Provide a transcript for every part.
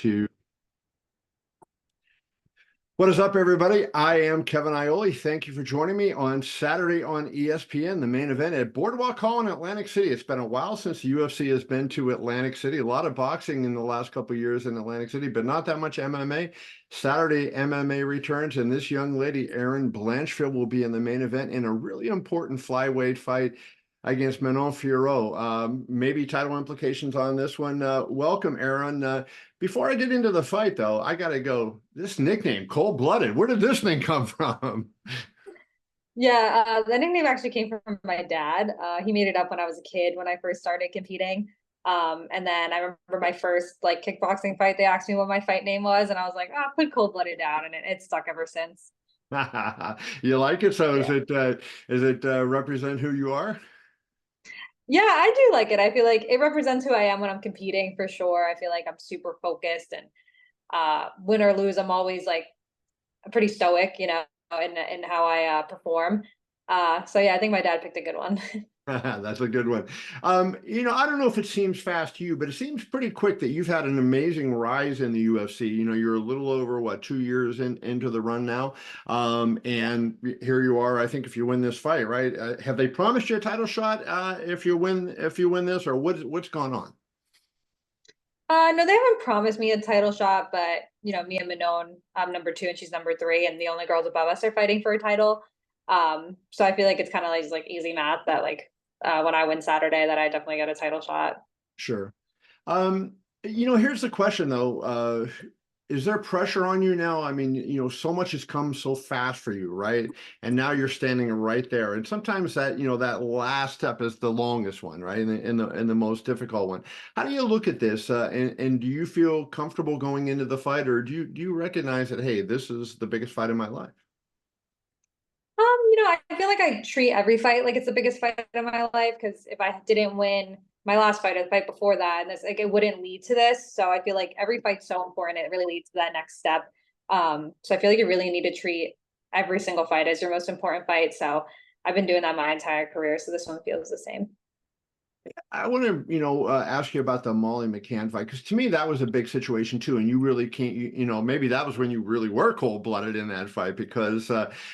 2. What is up, everybody? I am Kevin Iole. Thank you for joining me on Saturday on ESPN, the main event at Boardwalk Hall in Atlantic City. It's been a while since the UFC has been to Atlantic City. A lot of boxing in the last couple of years in Atlantic City, but not that much MMA. Saturday, MMA returns, and this young lady, Erin Blanchfield, will be in the main event in a really important flyweight fight against Manon Fiorot. Maybe title implications on this one. Welcome, Erin. Before I get into the fight, though, I got to go. This nickname, Cold Blooded, where did this thing come from? Yeah, the nickname actually came from my dad. He made it up when I was a kid when I first started competing. And then I remember my first like kickboxing fight, they asked me what my fight name was, and I was like, oh, put Cold Blooded down, and it stuck ever since. You like it? So Yeah. is it represent who you are? Yeah, I do like it. I feel like it represents who I am when I'm competing for sure. I feel like I'm super focused and win or lose, I'm always like pretty stoic, in how I perform. So yeah, I think my dad picked a good one. That's a good one. I don't know if it seems fast to you, but it seems pretty quick that you've had an amazing rise in the UFC. You're a little over what, 2 years into the run now, and here you are. I think if you win this fight, right? Have they promised you a title shot if you win this, or what's gone on? No, they haven't promised me a title shot, but me and Manon, I'm number two and she's number three, and the only girls above us are fighting for a title. So I feel like it's kind of like just like easy math that like when I win Saturday, that I definitely get a title shot. Sure. Um, here's the question though. Is there pressure on you now? I mean, so much has come so fast for you, right? And now you're standing right there. And sometimes that last step is the longest one, right? And the most difficult one. How do you look at this? And do you feel comfortable going into the fight, or do you recognize that, hey, this is the biggest fight of my life? I feel like I treat every fight like it's the biggest fight of my life, because if I didn't win my last fight or the fight before that, and this like it wouldn't lead to this. So I feel like every fight's so important. It really leads to that next step. So I feel like you really need to treat every single fight as your most important fight. So I've been doing that my entire career. So this one feels the same. I want to, ask you about the Molly McCann fight, because to me that was a big situation too, and you really can't, maybe that was when you really were cold-blooded in that fight, because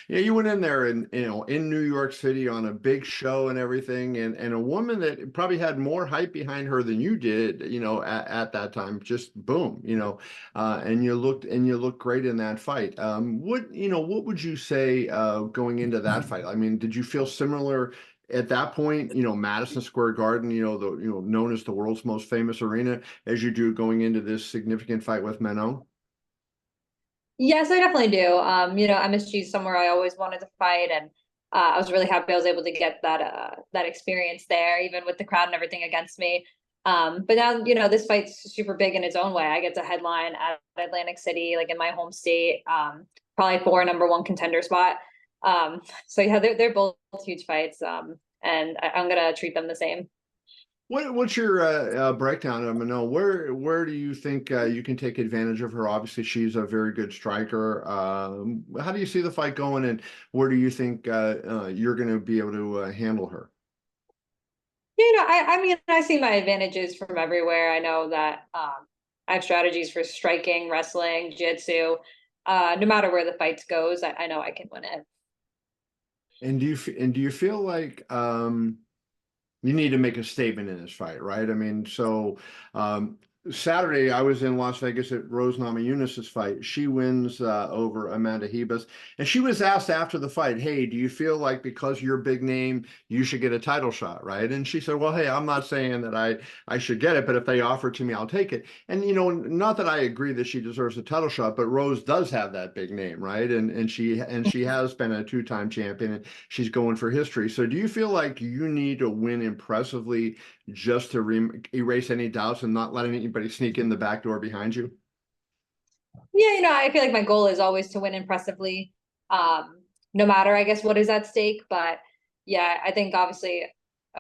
you went in there and in New York City on a big show and everything, and a woman that probably had more hype behind her than you did, at that time, just boom, and you looked great in that fight. What would you say going into that fight? I mean, did you feel similar? At that point, Madison Square Garden, known as the world's most famous arena, as you do going into this significant fight with Manon? Yes, I definitely do. MSG is somewhere I always wanted to fight, and I was really happy I was able to get that experience there, even with the crowd and everything against me. But now, this fight's super big in its own way. I get to headline at Atlantic City, like in my home state, probably for a number one contender spot. So yeah, they're both huge fights, and I'm gonna treat them the same. What's your breakdown of Manon? Where do you think you can take advantage of her? Obviously, she's a very good striker. How do you see the fight going, and where do you think you're going to be able to handle her? I mean, I see my advantages from everywhere. I know that I have strategies for striking, wrestling, jiu-jitsu. No matter where the fight goes, I know I can win it. And do you feel like you need to make a statement in this fight, right? I mean, so Saturday I was in Las Vegas at Rose Namajunas' fight. She wins over Amanda Hebus, and she was asked after the fight, "Hey, do you feel like because you're a big name, you should get a title shot, right?" And she said, "Well, hey, I'm not saying that I should get it, but if they offer it to me, I'll take it." And not that I agree that she deserves a title shot, but Rose does have that big name, right? And she has been a two-time champion, and she's going for history. So do you feel like you need to win impressively just to erase any doubts and not let anybody sneak in the back door behind you? Yeah, I feel like my goal is always to win impressively, no matter, I guess, what is at stake. But yeah, I think obviously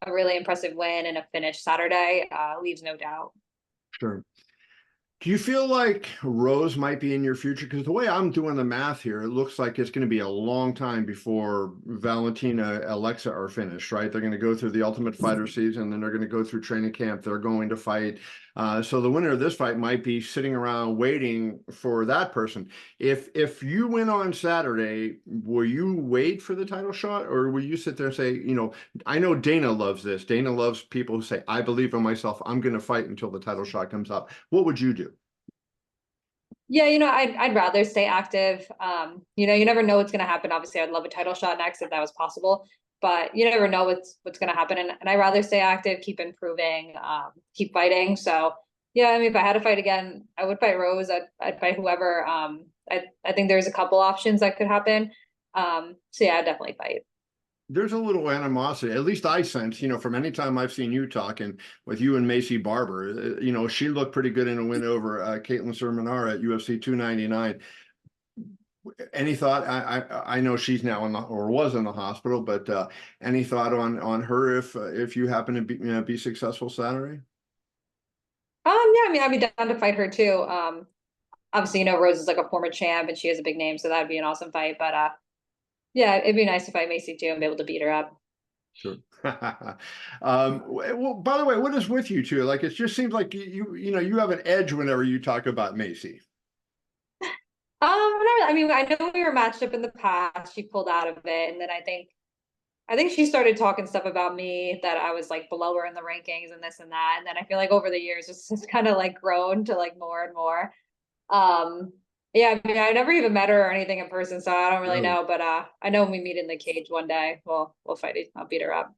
a really impressive win and a finish Saturday leaves no doubt. Sure. Do you feel like Rose might be in your future? Because the way I'm doing the math here, it looks like it's going to be a long time before Valentina, Alexa are finished, right? They're going to go through the Ultimate Fighter season, then they're going to go through training camp. They're going to fight. So the winner of this fight might be sitting around waiting for that person. If you win on Saturday, will you wait for the title shot, or will you sit there and say, you know, I know Dana loves this. Dana loves people who say, I believe in myself. I'm going to fight until the title shot comes up. What would you do? Yeah, I'd rather stay active. You never know what's gonna happen. Obviously, I'd love a title shot next if that was possible, but you never know what's gonna happen. And I'd rather stay active, keep improving, keep fighting. So yeah, I mean, if I had to fight again, I would fight Rose. I'd fight whoever. I think there's a couple options that could happen. So yeah, I'd definitely fight. There's a little animosity, at least I sense, you know, from any time I've seen you talking with you and Macy Barber. You know, she looked pretty good in a win over Caitlin Sermonara at UFC 299. Any thought? I know she's now in the, or was in the hospital, but any thought on her if you happen to be successful Saturday? Yeah, I mean, I'd be down to fight her too. Obviously, Rose is like a former champ and she has a big name, so that'd be an awesome fight. But yeah, it'd be nice to fight Macy too and be able to beat her up. Sure. Well, by the way, what is with you two? Like, it just seems like you know, you have an edge whenever you talk about Macy. Whatever. I mean, I know we were matched up in the past. She pulled out of it, and then I think she started talking stuff about me that I was like below her in the rankings and this and that. And then I feel like over the years, it's just kind of like grown to like more and more. Um, yeah, I mean, I never even met her or anything in person, so I don't really Oh. know. But I know when we meet in the cage one day, we'll fight it. I'll beat her up.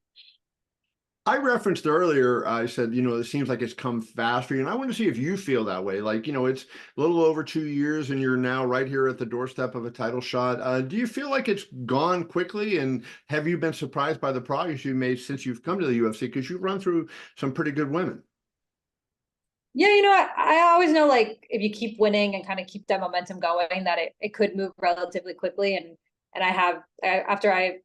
I referenced earlier, I said, you know, it seems like it's come fast for you. And I want to see if you feel that way. Like, you know, it's a little over 2 years and you're now right here at the doorstep of a title shot. Do you feel like it's gone quickly? And have you been surprised by the progress you've made since you've come to the UFC? Because you've run through some pretty good women. Yeah, I always know like if you keep winning and kind of keep that momentum going, that it could move relatively quickly. And after I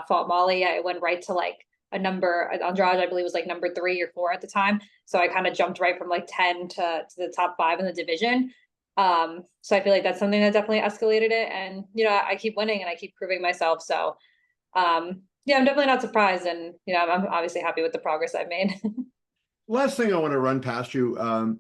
fought Molly, I went right to like a number Andrade, I believe was like number 3 or 4 at the time. So I kind of jumped right from like 10 to the top 5 in the division. So I feel like that's something that definitely escalated it. And I keep winning and I keep proving myself. So yeah, I'm definitely not surprised. And I'm obviously happy with the progress I've made. Last thing I want to run past you.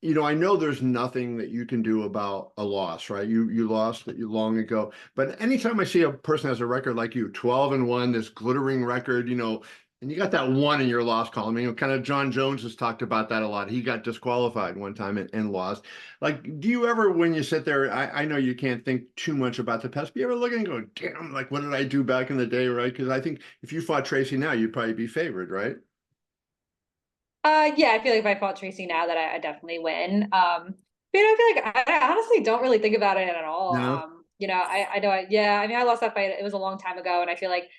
You know, I know there's nothing that you can do about a loss, right? You lost long ago, but anytime I see a person has a record like you, 12-1, this glittering record, you know, and you got that one in your loss column, you know, kind of John Jones has talked about that a lot. He got disqualified one time and lost. Like, do you ever, when you sit there, I know you can't think too much about the past, but you ever look and go, damn, like, what did I do back in the day, right? Because I think if you fought Tracy now, you'd probably be favored, right? Yeah, I feel like if I fought Tracy now that I definitely win. But I feel like I honestly don't really think about it at all. No. I know yeah, I mean I lost that fight. It was a long time ago, and I feel like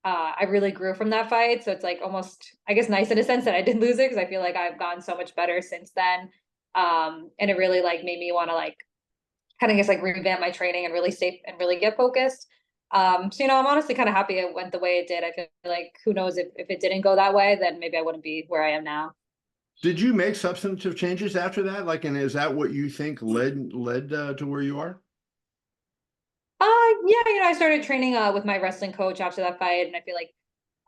I really grew from that fight. So it's like almost I guess nice in a sense that I did lose it because I feel like I've gotten so much better since then. And it really like made me want to like kind of guess like revamp my training and really stay and really get focused. So I'm honestly kind of happy it went the way it did. I feel like who knows if it didn't go that way, then maybe I wouldn't be where I am now. Did you make substantive changes after that? Like, and is that what you think led to where you are? Yeah, I started training with my wrestling coach after that fight, and I feel like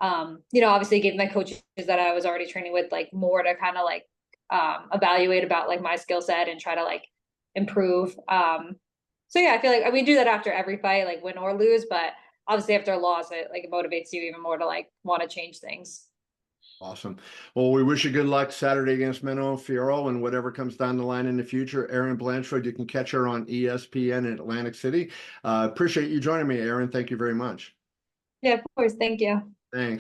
obviously gave my coaches that I was already training with like more to kind of like evaluate about like my skill set and try to like improve. So yeah, I feel like we do that after every fight, like win or lose, but obviously after a loss, it motivates you even more to like want to change things. Awesome. Well, we wish you good luck Saturday against Manon Fiorot and whatever comes down the line in the future. Erin Blanchfield, you can catch her on ESPN in Atlantic City. Appreciate you joining me, Erin. Thank you very much. Yeah, of course. Thank you. Thanks.